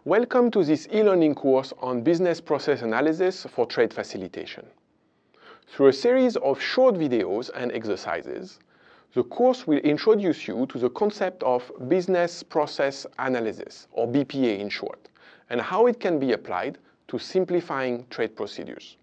Welcome to this e-learning course on business process analysis for trade facilitation. Through a series of short videos and exercises, the course will introduce you to the concept of business process analysis, or BPA in short, and how it can be applied to simplifying trade procedures.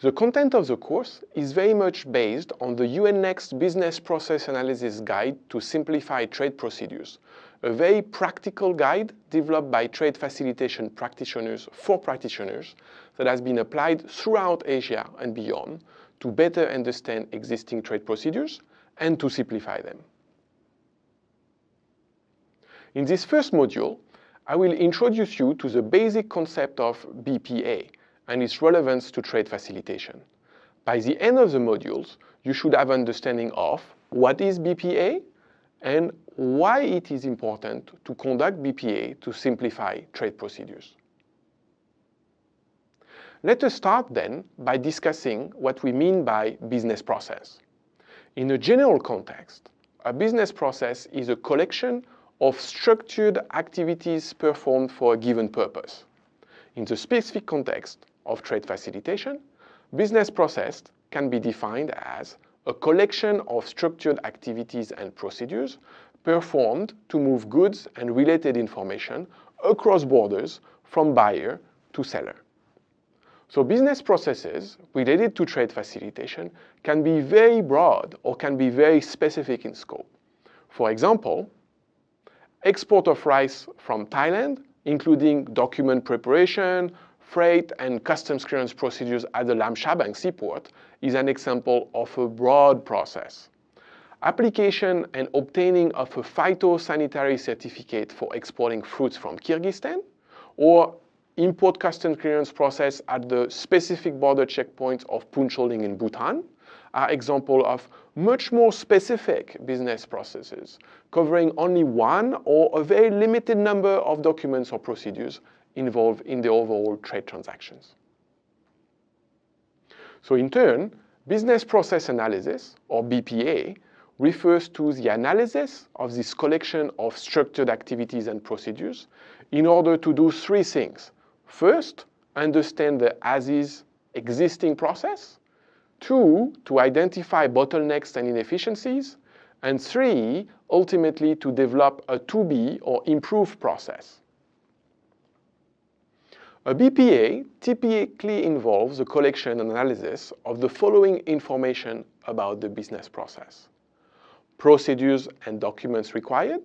The content of the course is very much based on the UNNExT Business Process Analysis Guide to Simplify Trade Procedures, a very practical guide developed by trade facilitation practitioners for practitioners that has been applied throughout Asia and beyond to better understand existing trade procedures and to simplify them. In this first module, I will introduce you to the basic concept of BPA and its relevance to trade facilitation. By the end of the modules, you should have understanding of what is BPA and why it is important to conduct BPA to simplify trade procedures. Let us start then by discussing what we mean by business process. In a general context, a business process is a collection of structured activities performed for a given purpose. In the specific context of trade facilitation, business process can be defined as a collection of structured activities and procedures performed to move goods and related information across borders from buyer to seller. So business processes related to trade facilitation can be very broad or can be very specific in scope. For example, export of rice from Thailand, including document preparation, freight and customs clearance procedures at the Lam Shabang seaport, is an example of a broad process. Application and obtaining of a phytosanitary certificate for exporting fruits from Kyrgyzstan, or import customs clearance process at the specific border checkpoints of Puncholing in Bhutan, are examples of much more specific business processes, covering only one or a very limited number of documents or procedures involved in the overall trade transactions. So in turn, business process analysis, or BPA, refers to the analysis of this collection of structured activities and procedures in order to do three things. First, understand the as-is existing process. Two, to identify bottlenecks and inefficiencies. And three, ultimately to develop a to-be or improved process. A BPA typically involves the collection and analysis of the following information about the business process: procedures and documents required,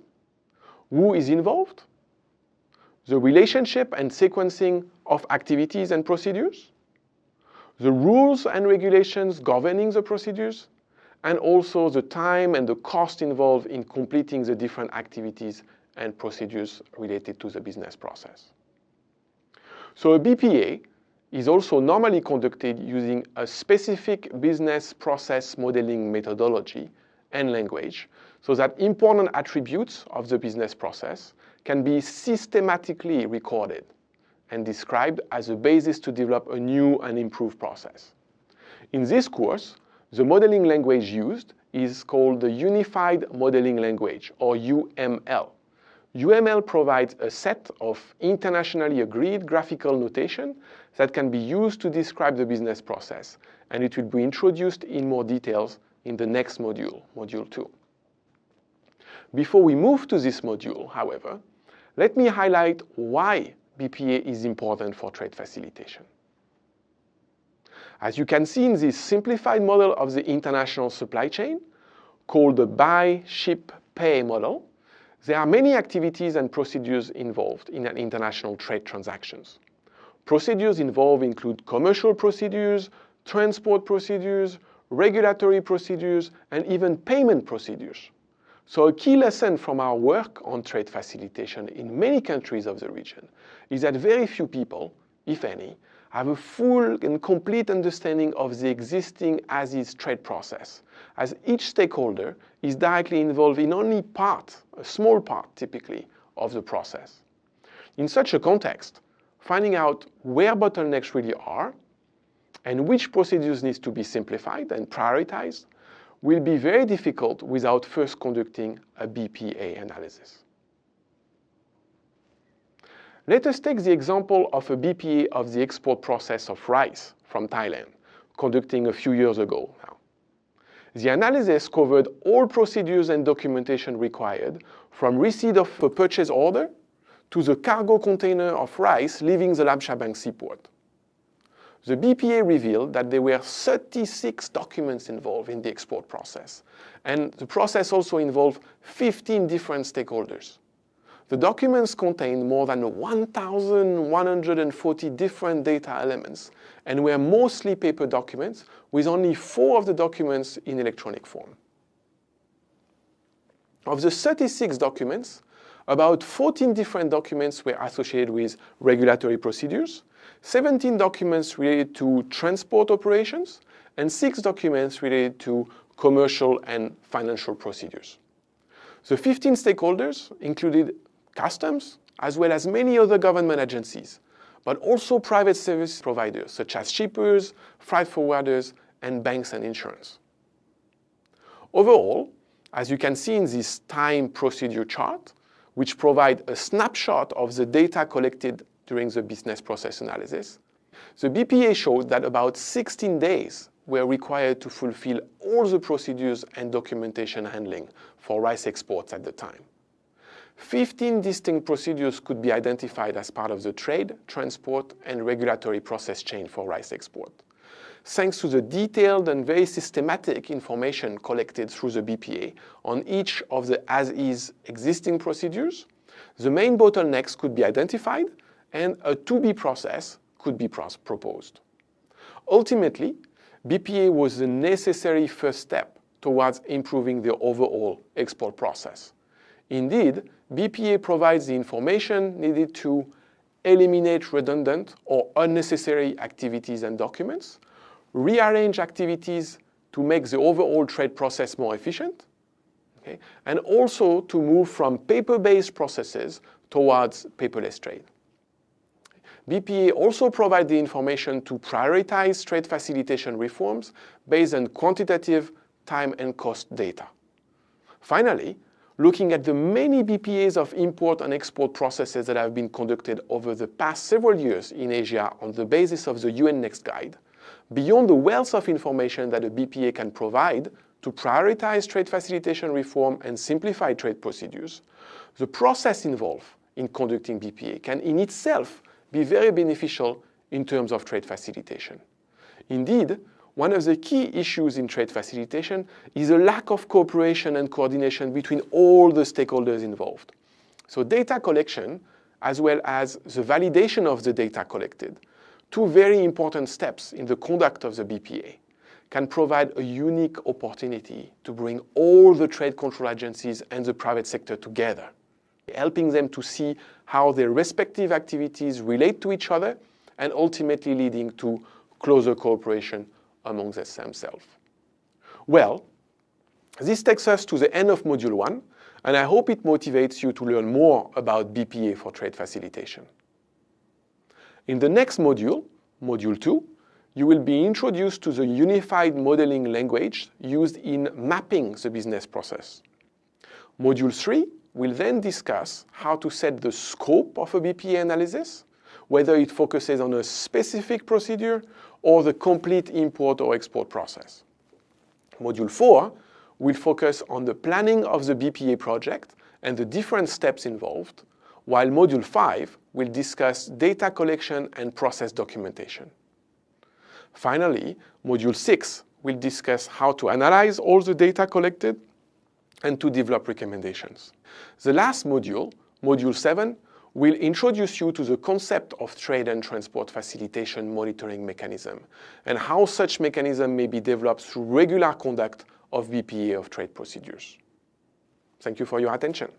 who is involved, the relationship and sequencing of activities and procedures, the rules and regulations governing the procedures, and also the time and the cost involved in completing the different activities and procedures related to the business process. So a BPA is also normally conducted using a specific business process modeling methodology and language, so that important attributes of the business process can be systematically recorded and described as a basis to develop a new and improved process. In this course, the modeling language used is called the Unified Modeling Language, or UML. UML provides a set of internationally agreed graphical notation that can be used to describe the business process, and it will be introduced in more details in the next module, Module 2. Before we move to this module, however, let me highlight why BPA is important for trade facilitation. As you can see in this simplified model of the international supply chain, called the buy, ship, pay model, there are many activities and procedures involved in an international trade transactions. Procedures involved include commercial procedures, transport procedures, regulatory procedures, and even payment procedures. So a key lesson from our work on trade facilitation in many countries of the region is that very few people, if any, have a full and complete understanding of the existing as-is trade process, as each stakeholder is directly involved in only part, a small part typically, of the process. In such a context, finding out where bottlenecks really are and which procedures need to be simplified and prioritized will be very difficult without first conducting a BPA analysis. Let us take the example of a BPA of the export process of rice from Thailand, conducting a few years ago now. The analysis covered all procedures and documentation required from receipt of a purchase order to the cargo container of rice leaving the Labshabang seaport. The BPA revealed that there were 36 documents involved in the export process, and the process also involved 15 different stakeholders. The documents contained more than 1,140 different data elements and were mostly paper documents, with only 4 of the documents in electronic form. Of the 36 documents, about 14 different documents were associated with regulatory procedures, 17 documents related to transport operations, and 6 documents related to commercial and financial procedures. The 15 stakeholders included customs, as well as many other government agencies, but also private service providers such as shippers, freight forwarders, and banks and insurance. Overall, as you can see in this time procedure chart, which provides a snapshot of the data collected during the business process analysis, the BPA showed that about 16 days were required to fulfill all the procedures and documentation handling for rice exports at the time. 15 distinct procedures could be identified as part of the trade, transport, and regulatory process chain for rice export. Thanks to the detailed and very systematic information collected through the BPA on each of the as-is existing procedures, the main bottlenecks could be identified and a to-be process could be proposed. Ultimately, BPA was the necessary first step towards improving the overall export process. Indeed, BPA provides the information needed to eliminate redundant or unnecessary activities and documents, rearrange activities to make the overall trade process more efficient, okay, and also to move from paper-based processes towards paperless trade. BPA also provides the information to prioritize trade facilitation reforms based on quantitative time and cost data. Finally, looking at the many BPAs of import and export processes that have been conducted over the past several years in Asia on the basis of the UNNExT guide, beyond the wealth of information that a BPA can provide to prioritize trade facilitation reform and simplify trade procedures, the process involved in conducting BPA can in itself be very beneficial in terms of trade facilitation. Indeed, one of the key issues in trade facilitation is a lack of cooperation and coordination between all the stakeholders involved. So data collection, as well as the validation of the data collected, two very important steps in the conduct of the BPA, can provide a unique opportunity to bring all the trade control agencies and the private sector together, helping them to see how their respective activities relate to each other and ultimately leading to closer cooperation among themselves. Well, this takes us to the end of Module 1, and I hope it motivates you to learn more about BPA for trade facilitation. In the next module, Module 2, you will be introduced to the unified modeling language used in mapping the business process. Module 3 will then discuss how to set the scope of a BPA analysis, whether it focuses on a specific procedure or the complete import or export process. Module 4 will focus on the planning of the BPA project and the different steps involved, while Module 5 will discuss data collection and process documentation. Finally, Module 6 will discuss how to analyze all the data collected and to develop recommendations. The last module, Module 7, will introduce you to the concept of trade and transport facilitation monitoring mechanism and how such mechanism may be developed through regular conduct of BPA of trade procedures. Thank you for your attention.